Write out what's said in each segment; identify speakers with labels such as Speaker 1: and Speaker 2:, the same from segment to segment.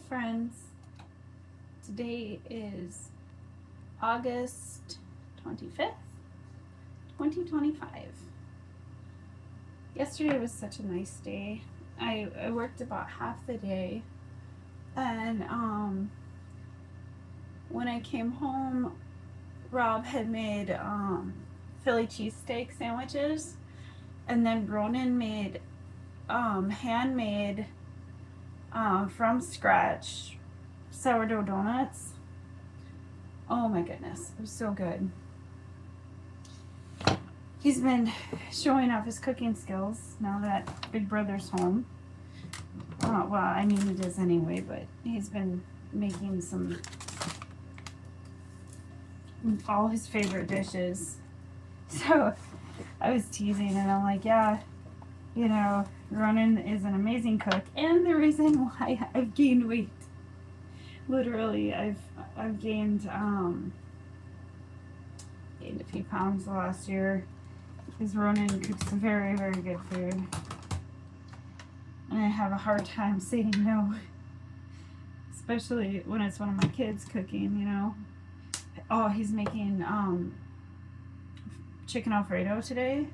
Speaker 1: friends. Today is August 25th, 2025. Yesterday was such a nice day. I worked about half the day, and when I came home, Rob had made Philly cheesesteak sandwiches, and then Ronan made handmade from scratch sourdough donuts. Oh my goodness, it was so good. He's been showing off his cooking skills now that Big Brother's home. Well, I mean, he does anyway, but he's been making all his favorite dishes. So I was teasing, and I'm like, yeah, you know, Ronan is an amazing cook, and the reason why I've gained weight. Literally, I've gained a few pounds the last year, because Ronan cooks some very, very good food, and I have a hard time saying no, especially when it's one of my kids cooking. You know, oh, he's making chicken Alfredo today.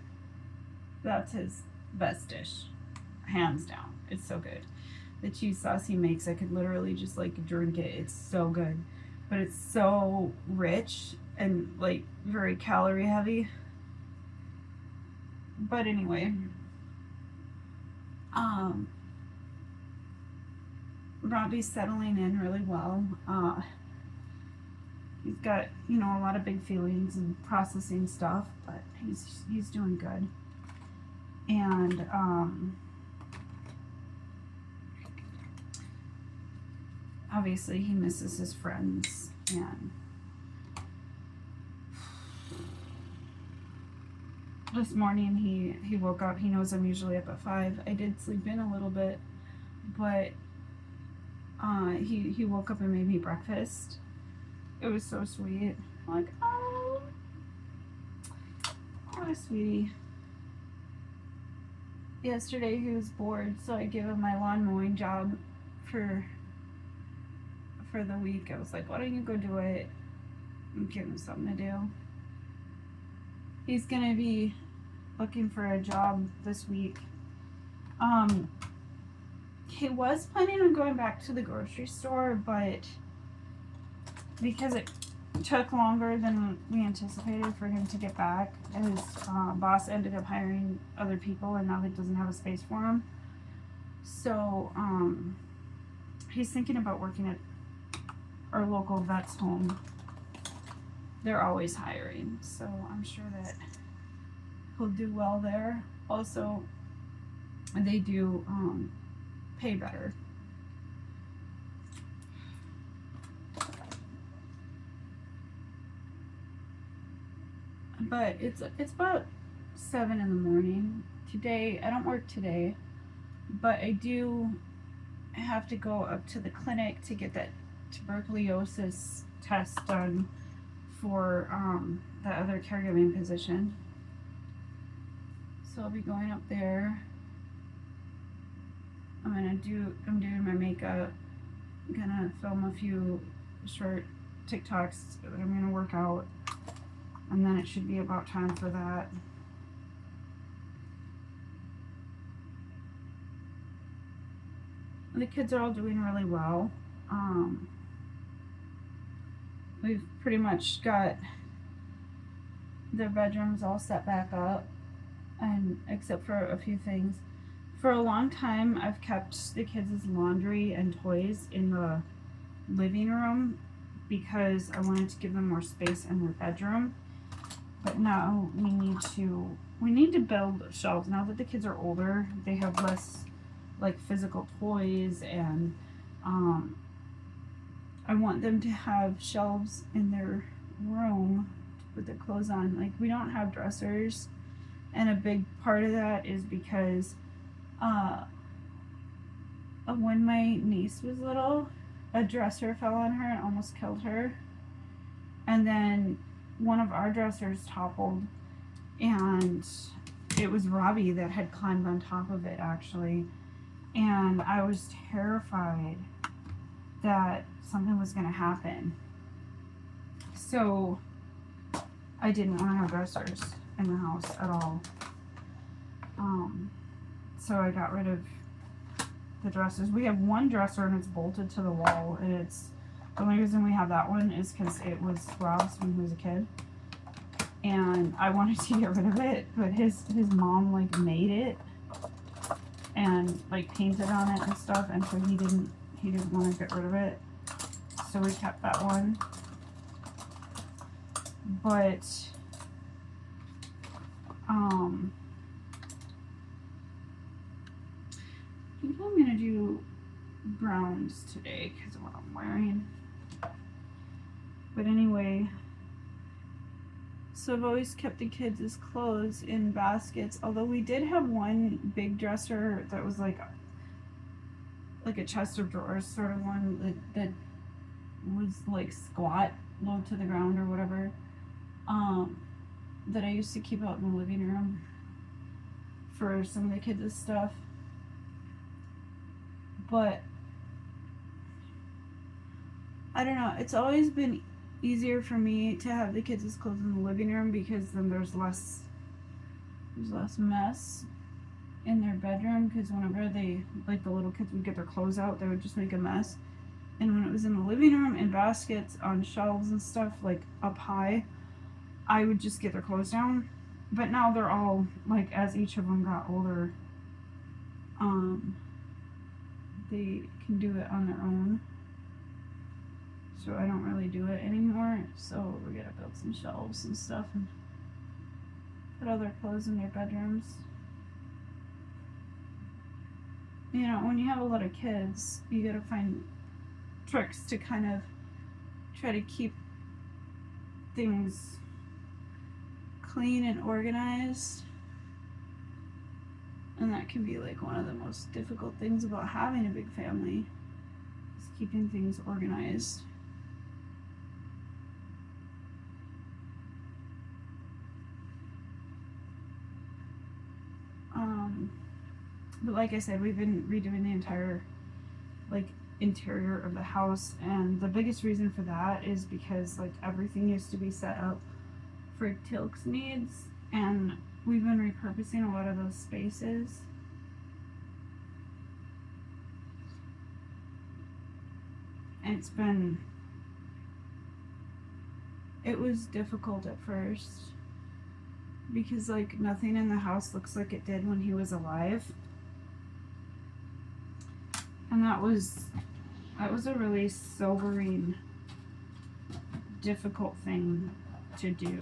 Speaker 1: That's his best dish, hands down. It's so good. The cheese sauce he makes, I could literally just like drink it. It's so good, but it's so rich and like very calorie heavy. But anyway, Robbie's settling in really well. He's got, you know, a lot of big feelings and processing stuff, but he's doing good. And obviously he misses his friends, and this morning he woke up. He knows I'm usually up at 5. I did sleep in a little bit, but he woke up and made me breakfast. It was so sweet. I'm like, oh, what a sweetie. Yesterday he was bored, so I gave him my lawn mowing job for the week. I was like, why don't you go do it and give him something to do. He's gonna be looking for a job this week. He was planning on going back to the grocery store, but because it took longer than we anticipated for him to get back, his boss ended up hiring other people, and now he doesn't have a space for him. So he's thinking about working at our local vet's home. They're always hiring, so I'm sure that he'll do well there. Also, they do pay better. But it's about 7 in the morning. Today, I don't work today, but I do have to go up to the clinic to get that tuberculosis test done for the other caregiving position. So I'll be going up there. I'm doing my makeup. I'm gonna film a few short TikToks that I'm gonna work out, and then it should be about time for that. The kids are all doing really well. We've pretty much got their bedrooms all set back up, and except for a few things. For a long time, I've kept the kids' laundry and toys in the living room because I wanted to give them more space in their bedroom. But now we need to build shelves. Now that the kids are older, they have less like physical toys, and I want them to have shelves in their room to put their clothes on. Like, we don't have dressers, and a big part of that is because when my niece was little, a dresser fell on her and almost killed her. And then one of our dressers toppled, and it was Robbie that had climbed on top of it, actually. And I was terrified that something was going to happen. So I didn't want to have dressers in the house at all. So I got rid of the dressers. We have one dresser and it's bolted to the wall, and it's the only reason we have that one is because it was Rob's when he was a kid, and I wanted to get rid of it, but his mom like made it and like painted on it and stuff, and so he didn't want to get rid of it, so we kept that one. But I think I'm gonna do browns today because of what I'm wearing. But anyway, so I've always kept the kids' clothes in baskets, although we did have one big dresser that was like a chest of drawers sort of one that was like squat, low to the ground or whatever, that I used to keep out in the living room for some of the kids' stuff. But I don't know, it's always been easier for me to have the kids' clothes in the living room because then there's less mess in their bedroom, because whenever they, like the little kids would get their clothes out, they would just make a mess. And when it was in the living room in baskets on shelves and stuff like up high, I would just get their clothes down. But now they're all like, as each of them got older, they can do it on their own, so I don't really do it anymore. So we gotta build some shelves and stuff and put all their clothes in their bedrooms. You know, when you have a lot of kids, you gotta find tricks to kind of try to keep things clean and organized. And that can be like one of the most difficult things about having a big family, is keeping things organized. But like I said, we've been redoing the entire like interior of the house, and the biggest reason for that is because like everything used to be set up for Tilk's needs, and we've been repurposing a lot of those spaces. And it was difficult at first because like nothing in the house looks like it did when he was alive. And that was a really sobering, difficult thing to do.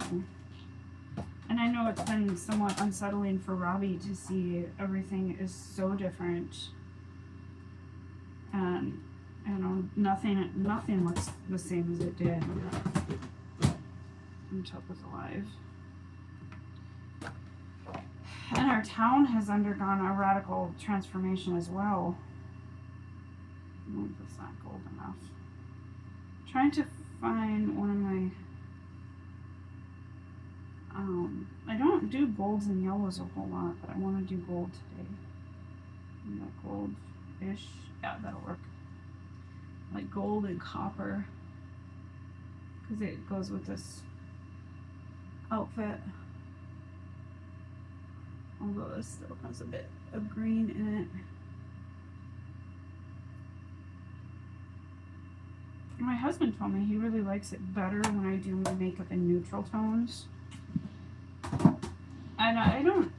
Speaker 1: And I know it's been somewhat unsettling for Robbie to see everything is so different. And you know, nothing looks the same as it did when Chuck was alive. And our town has undergone a radical transformation as well. I don't know if it's not gold enough. I'm trying to find one of my I don't do golds and yellows a whole lot, but I want to do gold today. That gold-ish, yeah, that'll work. Like gold and copper, because it goes with this outfit. Although this still has a bit of green in it. My husband told me he really likes it better when I do my makeup in neutral tones. And I don't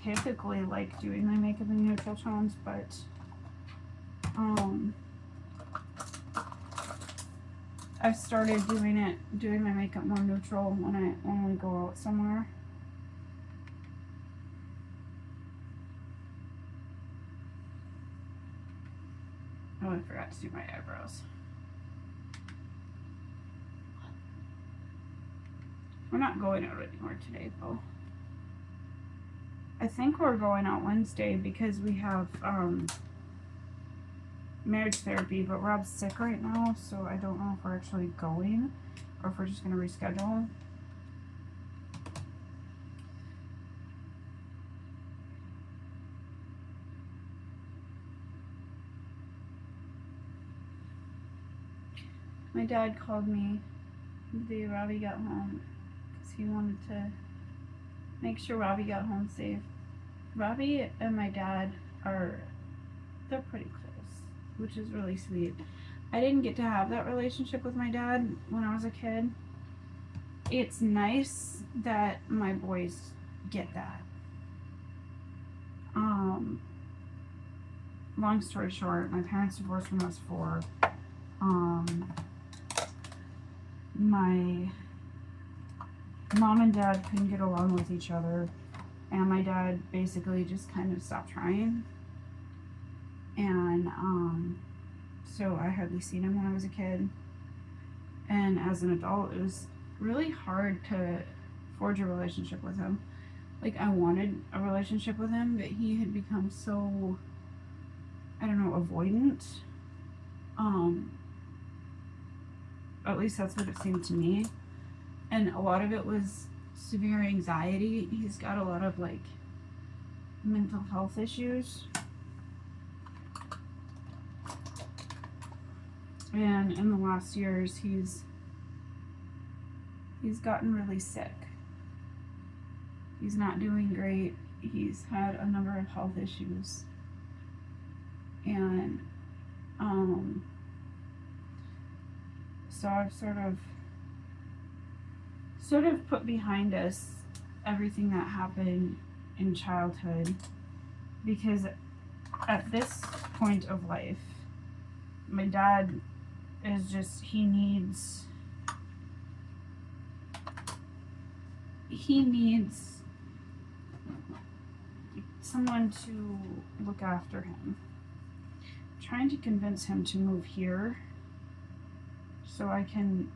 Speaker 1: typically like doing my makeup in neutral tones, but I've started doing my makeup more neutral when we go out somewhere. Oh, I forgot to do my eyebrows. We're not going out anywhere today, though. I think we're going out Wednesday because we have marriage therapy, but Rob's sick right now, so I don't know if we're actually going or if we're just going to reschedule. My dad called me the day Robbie got home because he wanted to make sure Robbie got home safe. Robbie and my dad they're pretty close, which is really sweet. I didn't get to have that relationship with my dad when I was a kid. It's nice that my boys get that. Long story short, my parents divorced when I was 4. My mom and dad couldn't get along with each other, and my dad basically just kind of stopped trying. And so I hardly seen him when I was a kid. And as an adult, it was really hard to forge a relationship with him. Like, I wanted a relationship with him, but he had become so, I don't know, avoidant. At least that's what it seemed to me. And a lot of it was severe anxiety. He's got a lot of, like, mental health issues. And in the last years, he's gotten really sick. He's not doing great. He's had a number of health issues. And so I've sort of put behind us everything that happened in childhood, because at this point of life, my dad is just, he needs someone to look after him. I'm trying to convince him to move here so I can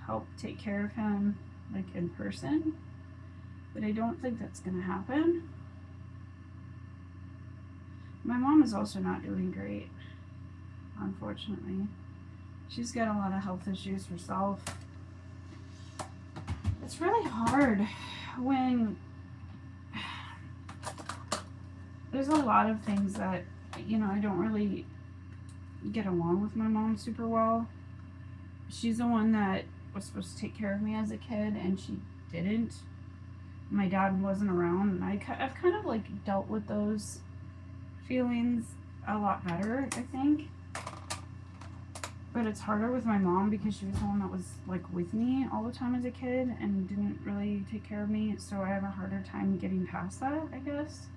Speaker 1: help take care of him, like, in person, but I don't think that's gonna happen. My mom is also not doing great, unfortunately. She's got a lot of health issues herself. It's really hard when there's a lot of things that, you know, I don't really get along with my mom super well. She's the one that was supposed to take care of me as a kid, and she didn't. My dad wasn't around, and I've kind of, like, dealt with those feelings a lot better, I think. But it's harder with my mom because she was the one that was, like, with me all the time as a kid and didn't really take care of me, so I have a harder time getting past that, I guess.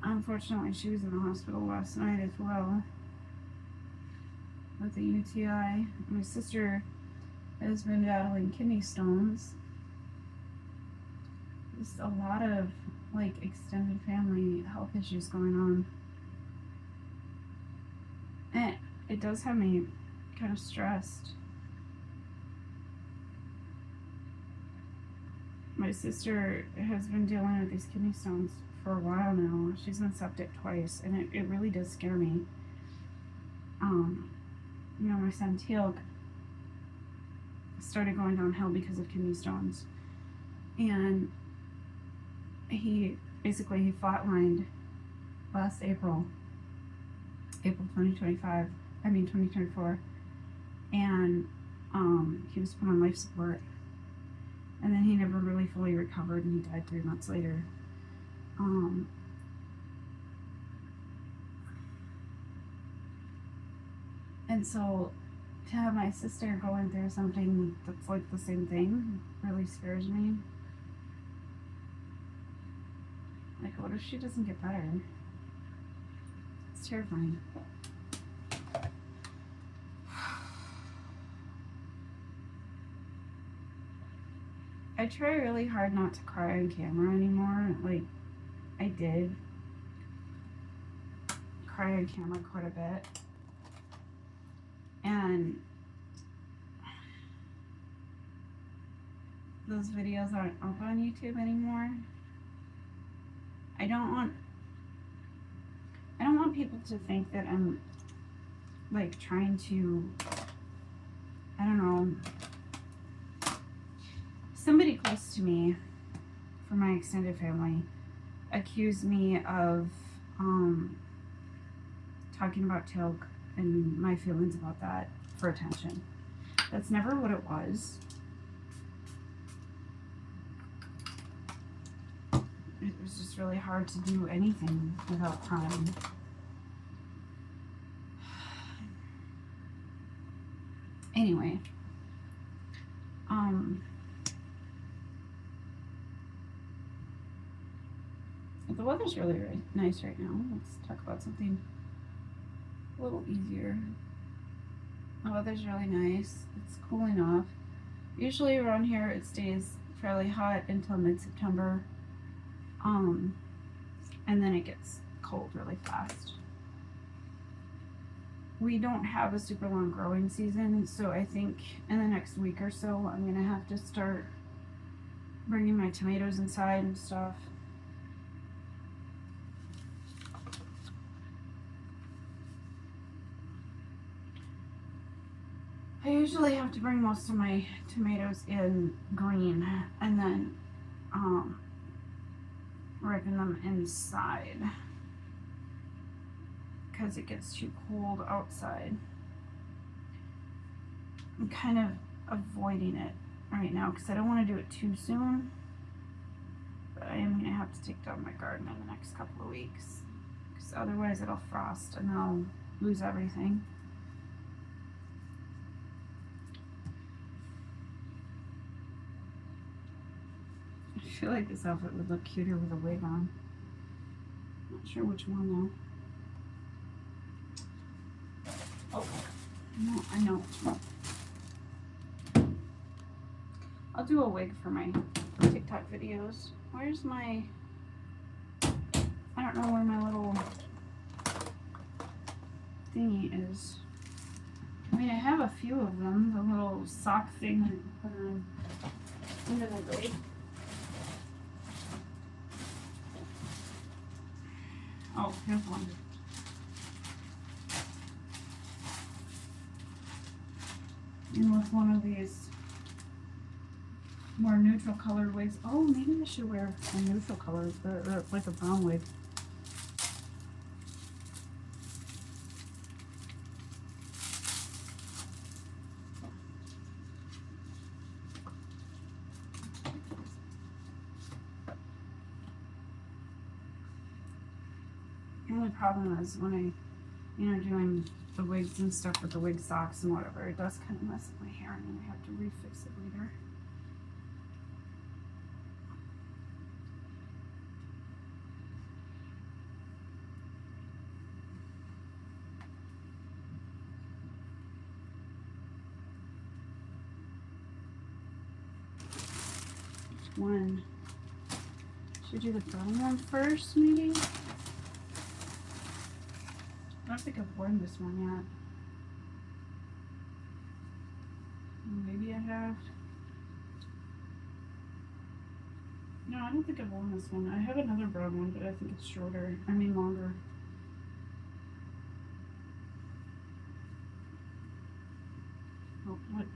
Speaker 1: Unfortunately, she was in the hospital last night as well with a UTI. My sister has been battling kidney stones. Just a lot of, like, extended family health issues going on. And it does have me kind of stressed. My sister has been dealing with these kidney stones for a while now. She's been septic twice, and it really does scare me. You know, my son Teal started going downhill because of kidney stones, and he flatlined last April 2024, and he was put on life support, and then he never really fully recovered, and he died 3 months later. And so to have my sister going through something that's like the same thing really scares me. Like, what if she doesn't get better? It's terrifying. I try really hard not to cry on camera anymore. Like, I did cry on camera quite a bit. And those videos aren't up on YouTube anymore. I don't want people to think that I'm, like, trying to, I don't know, somebody close to me from my extended family accused me of talking about Tilk and my feelings about that for attention. That's never what it was. It was just really hard to do anything without crying. Anyway, the weather's really nice right now. Let's talk about something a little easier. The weather's really nice. It's cooling off. Usually around here it stays fairly hot until mid-September. And then it gets cold really fast. We don't have a super long growing season, so I think in the next week or so I'm gonna have to start bringing my tomatoes inside and stuff. I usually have to bring most of my tomatoes in green and then ripen them inside because it gets too cold outside. I'm kind of avoiding it right now because I don't want to do it too soon, but I am going to have to take down my garden in the next couple of weeks because otherwise it'll frost and then I'll lose everything. I feel like this outfit would look cuter with a wig on. Not sure which one though. Oh, no, I know which one. I'll do a wig for my TikTok videos. Where's my, I don't know where my little thingy is. I mean, I have a few of them. The little sock thing that you put on under the wig. Oh, here's one. And with one of these more neutral colored wigs. Oh, maybe I should wear a neutral color, like a brown wig. The only problem is when I, doing the wigs and stuff with the wig socks and whatever, it does kind of mess up my hair and then I have to refix it later. Which one? Should I do the brown one first, maybe? I don't think I've worn this one yet. Maybe I have. No, I don't think I've worn this one. I have another brown one, but I think it's shorter. I mean longer. Oh, what?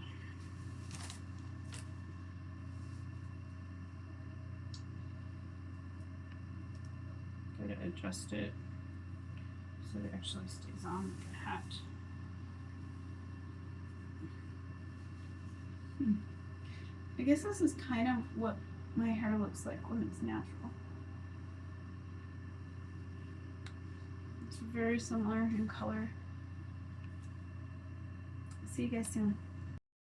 Speaker 1: Gotta adjust it so it actually stays on like a hat. I guess this is kind of what my hair looks like when it's natural. It's very similar in color. See you guys soon.